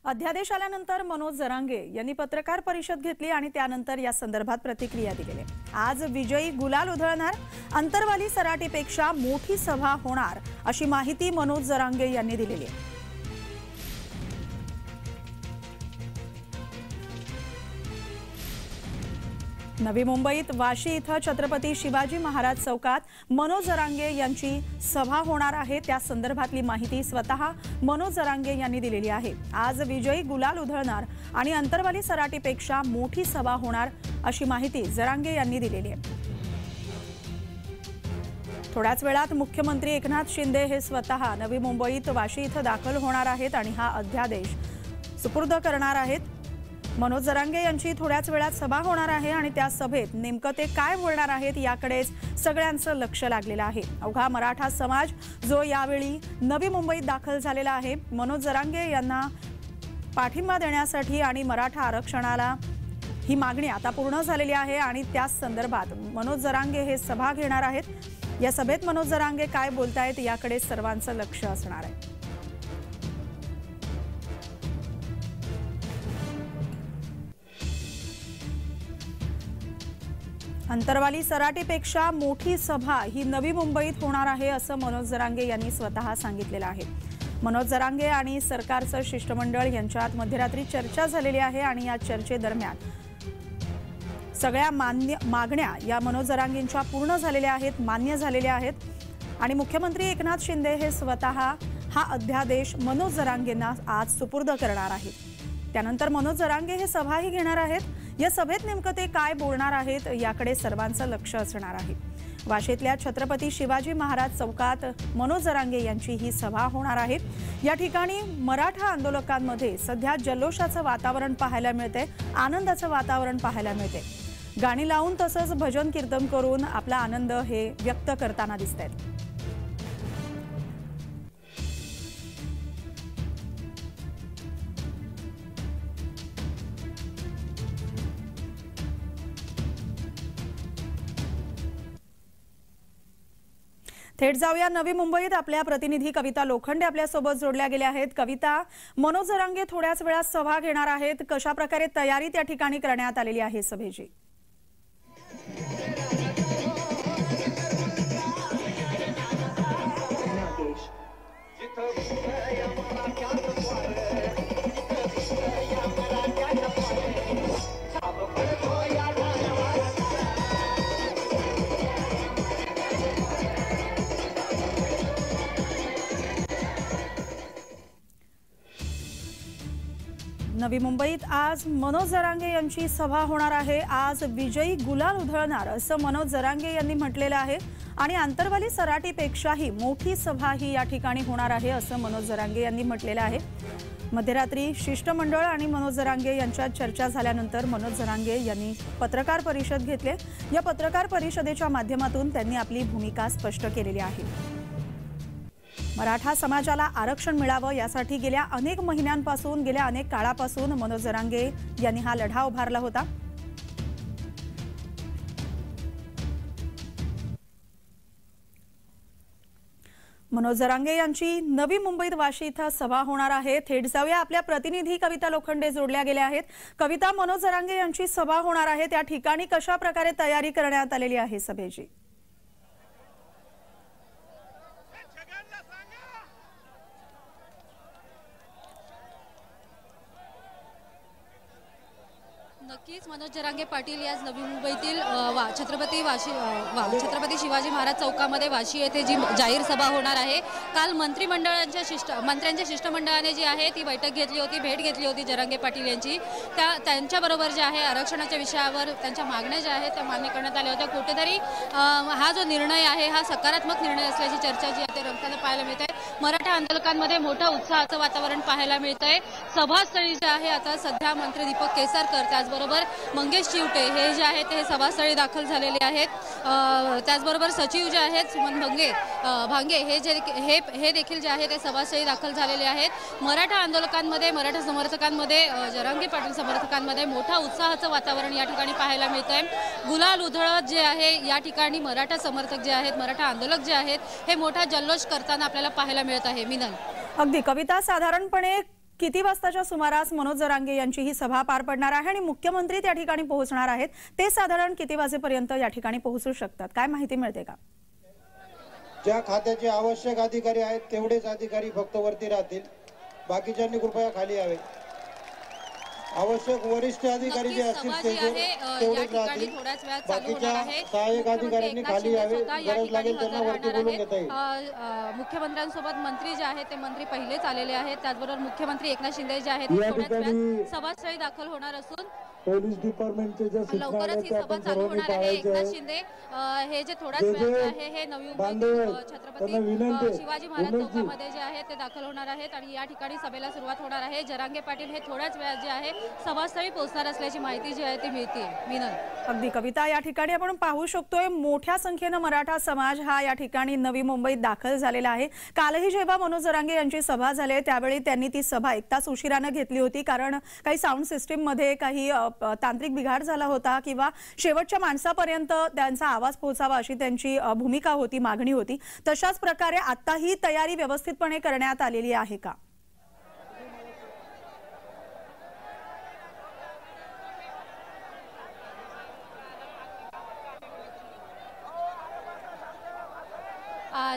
अध्यादेश आल्यानंतर मनोज जरांगे यांनी पत्रकार परिषद घेतली आणि त्यानंतर या संदर्भात प्रतिक्रिया दिली। आज विजयी गुलाल उधळणार, अंतरवाली सराटीपेक्षा मोठी सभा होणार अशी माहिती मनोज जरांगे यांनी दिलेली आहे। नवी मुंबईत वाशी इथं छत्रपती शिवाजी महाराज चौकात मनोज जरांगे यांची सभा होणार आहे। त्या संदर्भातली माहिती स्वतः मनोज जरांगे यांनी दिलेली आहे। आज विजयी गुलाल उधळणार आणि अंतरवाली सराटीपेक्षा मोठी सभा होणार अशी माहिती जरांगे यांनी दिलेली आहे। थोड्याच वेळात मुख्यमंत्री एकनाथ शिंदे हे स्वतः नवी मुंबईत वाशी इथं दाखल होणार आहेत आणि हा अध्यादेश सुपूर्द करणार आहेत। मनोज जरांगे यांची थोड्याच वेळात सभा होणार आहे आणि त्या सभेत नेमकं ते काय बोलणार आहेत याकडेच सगळ्यांचं लक्ष लागलेलं आहे। अवघा मराठा समाज जो यावेळी नवी मुंबईत दाखल झालेला आहे। मनोज जरांगे यांना पाठिंबा देण्यासाठी आणि मराठा आरक्षणाला ही मागणी आता पूर्ण झालेली आहे आणि त्या संदर्भात मनोज जरांगे हे सभा घेणार आहेत। या सभेत मनोज जरांगे काय बोलतायत याकडे सर्वांचं लक्ष असणार आहे। अंतरवाली सराटीपेक्षा मोठी सभा ही नवी मुंबईत होणार आहे असं मनोज जरांगे यांनी स्वतः सांगितलेलं आहे। मनोज जरांगे आणि सरकारचं शिष्टमंडळ यांच्यात मध्यरात्री चर्चा झालेली आहे आणि या चर्चेदरम्यान सगळ्या मागण्या या मनोज जरांगेंच्या पूर्ण झालेल्या आहेत, मान्य झालेल्या आहेत आणि मुख्यमंत्री एकनाथ शिंदे हे स्वतः हा अध्यादेश मनोज जरांगेंना आज सुपूर्द करणार आहेत। त्यानंतर मनोज जरांगे हे सभाही घेणार आहेत। या सभेत नेमकं ते काय बोलणार आहेत याकडे सर्वांचं लक्ष असणार आहे। वाशीतल्या छत्रपती शिवाजी महाराज चौकात मनोज जरांगे यांची ही सभा होणार आहे। या ठिकाणी मराठा आंदोलकांमध्ये सध्या जल्लोषाचं वातावरण पाहायला मिळते, आनंदाचं वातावरण पाहायला मिळते। गाणी लावून तसंच भजन कीर्तन करून आपला आनंद हे व्यक्त करताना दिसतात। थेट जाऊया नवी मुंबईत आपल्या प्रतिनिधी कविता लोखंडे आपल्यासोबत जोडल्या गेल्या आहेत। कविता, मनोज जरांगे थोड्याच वेळात सभा घेणार आहेत, कशा प्रकारे तयारी त्या ठिकाणी करण्यात आलेली आहे सभेची? नवी मुंबईत आज मनोज जरांगे यांची सभा होणार आहे। आज विजयी गुलाल उधळणार असं मनोज जरांगे यांनी म्हटलेलं आहे आणि अंतरवाली सराटीपेक्षाही मोठी सभा ही या ठिकाणी होणार आहे असं मनोज जरांगे यांनी म्हटलेलं आहे। मध्यरात्री शिष्टमंडळ आणि मनोज जरांगे यांच्यात चर्चा झाल्यानंतर मनोज जरांगे यांनी पत्रकार परिषद घेतली। या पत्रकार परिषदेच्या माध्यमातून त्यांनी आपली भूमिका स्पष्ट केलेली आहे। मराठा समाजाला आरक्षण मिळावं यासाठी गेल्या अनेक महिन्यांपासून, गेल्या अनेक काळापासून मनोज जरांगे यांनी हा लढा उभारला होता। मनोज जरांगे यांची नवी मुंबईत वाशी इथं सभा होणार आहे। थेट जाऊया आपल्या प्रतिनिधी कविता लोखंडे जोडल्या गेल्या आहेत। कविता, मनोज जरांगे यांची सभा होणार आहे, त्या ठिकाणी कशा प्रकारे तयारी करण्यात आलेली आहे सभेची? नक्कीच मनोज जरांगे पाटील आज नवी मुंबईतील छत्रपती शिवाजी महाराज चौकामध्ये वाशी येथे जी जाहीर सभा होणार आहे। काल मंत्र्यांच्या शिष्टमंडळाने जी आहे ती बैठक घेतली होती, भेट घेतली होती जरांगे पाटील यांची। त्यांच्याबरोबर जे आहे आरक्षणाच्या विषयावर त्यांच्या मागण्या ज्या आहेत त्या मान्य करण्यात आल्या होत्या। कुठेतरी हा जो निर्णय आहे हा सकारात्मक निर्णय असल्याची चर्चा जी आहे रंगताना पाहायला मिळते। मराठा आंदोलकांमध्ये मोठं उत्साहाचं वातावरण पाहायला मिळतंय। सभास्थळी जे आहे आता सध्या मंत्री दीपक केसरकर, त्याचबरोबर मंगेश चिवटे हे जे आहेत ते सभास्थळी दाखल झालेले आहेत। त्याचबरोबर सचिव जे आहेत सुमन भांगे हे देखील जे आहे ते सभास्थळी दाखल झालेले आहेत। मराठा आंदोलकांमध्ये, मराठा समर्थकांमध्ये, जरांगे पाटील समर्थकांमध्ये मोठा उत्साहाचं वातावरण या ठिकाणी पाहायला मिळतंय। गुलाल उधळत जे आहे या ठिकाणी मराठा समर्थक जे आहेत, मराठा आंदोलक जे आहेत हे मोठा जल्लोष करताना आपल्याला पाहायला मिळत आहे। मिनल, अगदी कविता, साधारणपणे किती वाजताच्या सुमारास मनोज जरांगे यांची ही सभा पार पडणार आहे आणि मुख्यमंत्री त्या ठिकाणी पोहोचणार आहेत? ते साधारण किती वाजेपर्यंत या ठिकाणी पोहोचू शकतात? काय माहिती मिळते का? ज्या खात्याचे आवश्यक अधिकारी आहेत तेवढेच अधिकारी फक्त वरती राहतील, बाकीच्यांनी कृपया खाली यावे। आवश्यक वरिष्ठ अधिकारी जे असतील तेवढेच राहतील, बाकीच्या सहाय्यक अधिकाऱ्यांनी खाली यावे। गरज लागेल त्यांना वरती बोलून घेता येईल। मुख्यमंत्र्यांसोबत मंत्री जे आहेत ते मंत्री पहिलेच आलेले आहेत, त्याचबरोबर मुख्यमंत्री एकनाथ शिंदे जे आहेत ते सभास्थळी दाखल होणार असून पोलीस डिपार्टमेंटचे जे लवकरच ही सभा चालू होणार आहे। एकनाथ शिंदे हे जे थोड्याच वेळात आहे हे नवी मुंबई छत्रपती शिवाजी महाराज चौकामध्ये जे आहे ते दाखल होणार आहेत आणि या ठिकाणी सभेला सुरुवात होणार आहे। जरांगे पाटील हे थोड्याच वेळात जे आहे सभास्थळी पोहोचणार असल्याची माहिती जी आहे ती मिळते। मिनल, अगदी कविता, या ठिकाणी आपण पाहू शकतोय मोठ्या संख्येने मराठा समाज हा या ठिकाणी नवी मुंबईत दाखल झालेला आहे। कालही जेव्हा मनोज जरांगे यांची सभा झाली त्यावेळी त्यांनी ती सभा 1 तास उशिराने घेतली होती, कारण काही साऊंड सिस्टीम मध्ये काही तांत्रिक बिघाड झाला होता किंवा शेवटच्या माणसापर्यंत त्यांचा आवाज पोहोचावा अशी त्यांची भूमिका होती, मागणी होती। तशाच प्रकारे आता ही तयारी व्यवस्थितपणे करण्यात आलेली आहे का?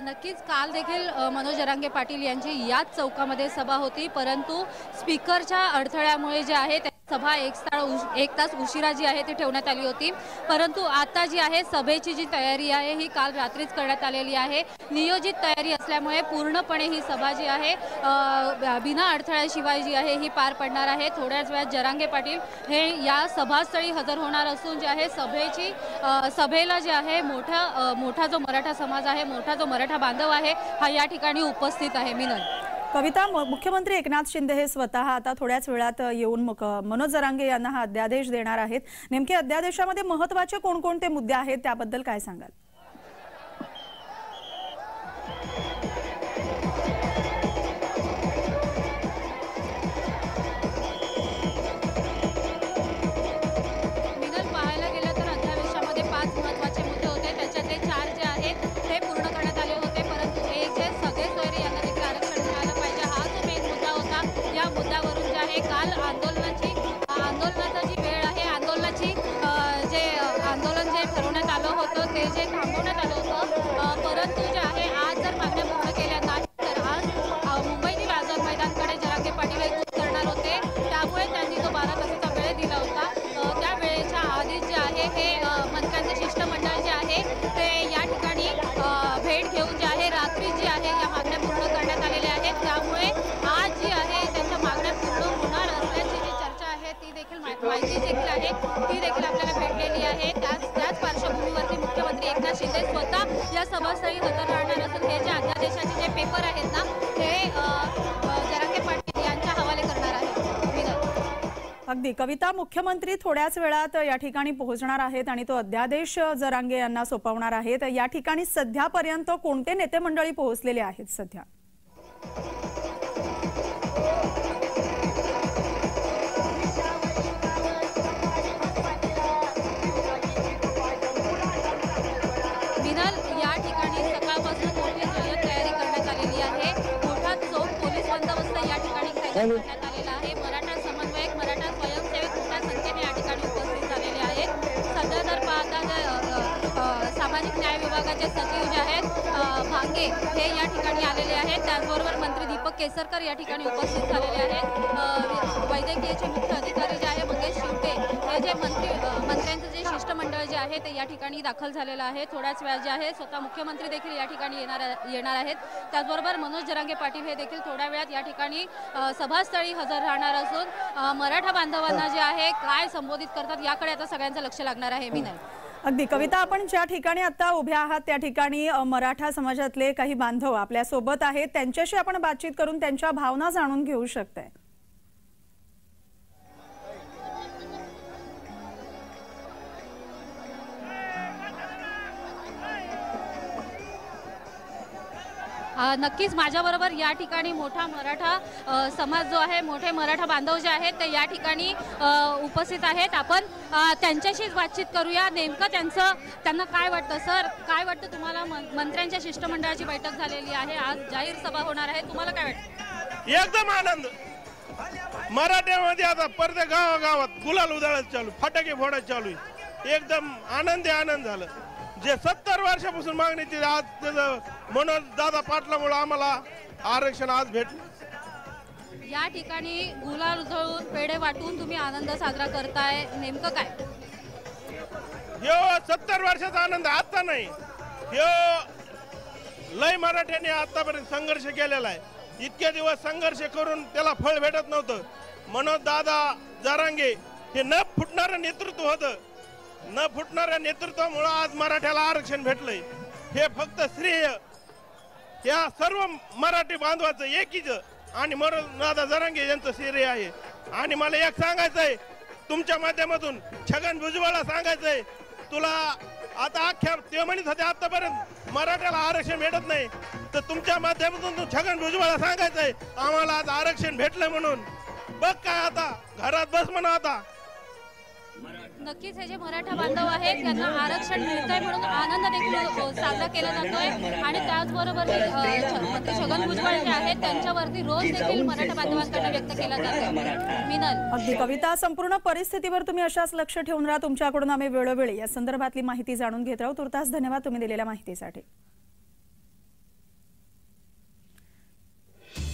नक्कीच काल देखील मनोज जरांगे पाटील यांची याच चौकामध्ये सभा होती, परंतु स्पीकरच्या अडथळ्यामुळे जे आहे सभा 1 तास उशिरा जी आहे ती ठेवण्यात आली होती। परंतु आता जी आहे सभेची जी तयारी आहे ही काल रात्रीच करण्यात आलेली आहे। नियोजित तयारी असल्यामुळे पूर्णपणे ही सभा जी आहे बिना अडथळ्याशिवाय जी आहे ही पार पडणार आहे। थोड्याच वेळात जरांगे पाटील हे या सभास्थळी हजर होणार असून जे आहे सभेला जे आहे मोठा जो मराठा समाज आहे, मोठा जो मराठा बांधव आहे हा या ठिकाणी उपस्थित आहे। मिनल, कविता, मुख्यमंत्री एकनाथ शिंदे हे स्वतः आता थोड्याच वेळात येऊन मनोज जरांगे यांना हा अध्यादेश देणार आहेत। नेमके अध्यादेशामध्ये महत्त्वाचे कोणकोणते मुद्दे आहेत त्याबद्दल काय सांगाल? मिनल, पाहायला गेलं तर अध्यादेशामध्ये 5 महत्त्वाचे मुद्दे होते, त्याच्यातले 4 जे आहेत ते पूर्ण करण्यात आले होते, परंतु एक जे सगळे सोयरे यांना देखील आरक्षण मिळालं पाहिजे हा जो मेन मुद्दा होता। या मुद्द्यावरून जे आहे काल आंदोलनाची जी वेळ आहे, आंदोलन जे ठरवण्यात आलं होतं ते जे थांबवण्यात आलं होतं, परंतु जे आहे आज जर मागण्या पूर्ण केल्या नाही तर आज मुंबईतील आझाद मैदानकडे जरांगे पाटील कूच करणार होते, त्यामुळे त्यांनी जो 12 तासाचा वेळ दिला होता त्या वेळेच्या आधीच जे आहे हे मंत्र्यांचे शिष्टमंडळ जे आहे ते या ठिकाणी भेट घेऊन जे आहे रात्री जी आहे या मागण्या पूर्ण करण्यात आलेल्या आहेत। त्यामुळे आज जी आहे त्यांच्या मागण्या पूर्ण होणार असल्याची जी चर्चा आहे ती देखील माहिती देखील आहे ती देखील आपल्याला भेटलेली आहे। त्याच पार्श्वभूमीवरती मुख्यमंत्री एकनाथ शिंदे स्वतः या सभास्थळी हजर राहणार असून हे जे अध्यादेशाचे जे पेपर आहेत ना ते जरांगे पाटील यांच्या हवाले करणार आहेत। अगदी कविता, मुख्यमंत्री थोड्याच वेळात या ठिकाणी पोहोचणार आहेत आणि तो अध्यादेश जरांगे यांना सोपवणार आहेत। या ठिकाणी सध्यापर्यंत कोणते नेते मंडळी पोहोचलेले आहेत सध्या? मिनल, या ठिकाणी सकाळपासून मोठी जय्यत तयारी करण्यात आलेली आहे। मोठा चोख पोलीस बंदोबस्त या ठिकाणी करण्यात आलेला आहे। मराठा समन्वयक, मराठा स्वयंसेवक मोठ्या संख्येने या ठिकाणी उपस्थित झालेले आहेत। सध्या जर पाहता सामाजिक न्याय विभागाचे सचिव जे आहेत भांगे हे या ठिकाणी आलेले आहेत, त्याचबरोबर मंत्री दीपक केसरकर या ठिकाणी उपस्थित झालेले आहेत। वैद्यकीयचे मुख्य अधिकारी जे आहे मंगेश शिवटे हे जे मंत्र्यांचं जे शिष्टमंडळ जे आहे ते या ठिकाणी दाखल झालेलं आहे। थोड्याच वेळात जे आहे स्वतः मुख्यमंत्री देखील या ठिकाणी येणार आहेत, त्याचबरोबर मनोज जरांगे पाटील हे देखील थोड्या वेळात या ठिकाणी सभास्थळी हजर राहणार असून मराठा बांधवांना जे आहे काय संबोधित करतात याकडे आता सगळ्यांचं लक्ष लागणार आहे। मी नाही, अगदी कविता, आपण ज्या ठिकाणी आता उभ्या आहात त्या ठिकाणी मराठा समाजातले काही बांधव आपल्या सोबत आहेत, त्यांच्याशी आपण बातचीत करून त्यांच्या भावना जाणून घेऊ शकताय। नक्कीच माझ्याबरोबर या ठिकाणी मोठा मराठा समाज जो आहे, मोठे मराठा बांधव जे आहेत ते या ठिकाणी उपस्थित आहेत। आपण त्यांच्याशीच बातचीत करूया। नेमकं त्यांना काय वाटतं? सर, काय वाटतं तुम्हाला? मंत्र्यांच्या शिष्टमंडळाची बैठक झालेली आहे, आज जाहीर सभा होणार आहे, तुम्हाला काय वाटतं? एकदम आनंद, मराठ्यामध्ये आता प्रत्येक गावागावात गुलाल उधळायचं चालू, फटाके फोडायचं चालू आहे. एकदम आनंद झालं. जे 70 वर्षापासून मागणी ती आज त्याचं मनोज दादा पाटलामुळे आम्हाला आरक्षण आज भेटलं. या ठिकाणी गुलाल उधळून पेढे वाटून तुम्ही आनंद साजरा करताय, नेमकं काय? ह्यो 70 वर्षाचा आनंद आता नाही, ह्यो लय मराठ्यांनी आतापर्यंत संघर्ष केलेला आहे. इतके दिवस संघर्ष करून त्याला फळ भेटत नव्हतं. मनोज दादा जरांगे हे न फुटणारं नेतृत्व होतं. न फुटणाऱ्या नेतृत्वामुळे आज मराठ्याला आरक्षण भेटलंय. हे फक्त श्रेय या सर्व मराठी बांधवाचं एकीच आणि मनोज दादा जरांगे यांचं श्रेय आहे. आणि मला एक सांगायचंय तुमच्या माध्यमातून, छगन भुजबळला सांगायचंय, तुला आता अख्ख्या ते म्हणत होते आतापर्यंत मराठ्याला आरक्षण भेटत नाही, तर तुमच्या माध्यमातून तू छगन भुजबळला सांगायचंय आम्हाला आज आरक्षण भेटलंय म्हणून. बघ काय आता घरात बस म्हणा. आता नक्कीच हे जे मराठा बांधव आहेत त्यांना आरक्षण मिळतंय म्हणून आनंद देखील साजरा केला जातोय. आणि त्याचबरोबर मंत्री छगन भुजबळ जे आहेत त्यांच्यावरती रोज देखील मराठा बांधवांकडून व्यक्त केला जातो. मिनल, अगदी कविता, संपूर्ण परिस्थितीवर तुम्ही अशाच लक्ष ठेवून राहा. तुमच्याकडून आम्ही वेळोवेळी या संदर्भातली माहिती जाणून घेत राहू. तुर्तास धन्यवाद तुम्ही दिलेल्या माहितीसाठी.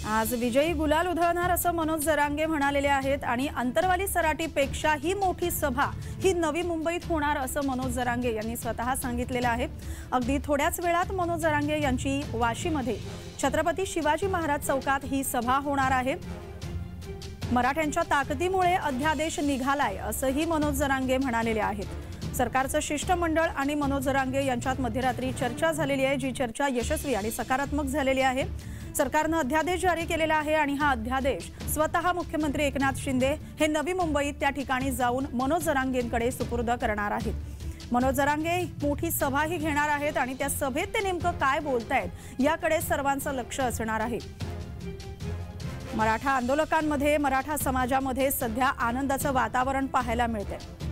आज विजयी गुलाल उधळणार असं मनोज जरांगे म्हणालेले आहेत. आणि अंतरवाली सराटीपेक्षा ही मोठी सभा ही नवी मुंबईत होणार असं मनोज जरांगे यांनी स्वतः सांगितलेलं आहे. अगदी थोड्याच वेळात मनोज जरांगे यांची वाशीमध्ये छत्रपती शिवाजी महाराज चौकात ही सभा होणार आहे. मराठ्यांच्या ताकदीमुळे अध्यादेश निघालाय असंही मनोज जरांगे म्हणालेले आहेत. सरकारचं शिष्टमंडळ आणि मनोज जरांगे यांच्यात मध्यरात्री चर्चा झालेली आहे, जी चर्चा यशस्वी आणि सकारात्मक झालेली आहे. सरकारनं अध्यादेश जारी केलेला आहे आणि हा अध्यादेश स्वतः मुख्यमंत्री एकनाथ शिंदे हे नवी मुंबईत त्या ठिकाणी जाऊन मनोज जरांगेंकडे सुपूर्द करणार आहेत. मनोज जरांगे मोठी सभाही घेणार आहेत आणि त्या सभेत ते नेमकं काय बोलतायत याकडे सर्वांचं लक्ष असणार आहे. मराठा आंदोलकांमध्ये, मराठा समाजामध्ये सध्या आनंदाचं वातावरण पाहायला मिळतंय.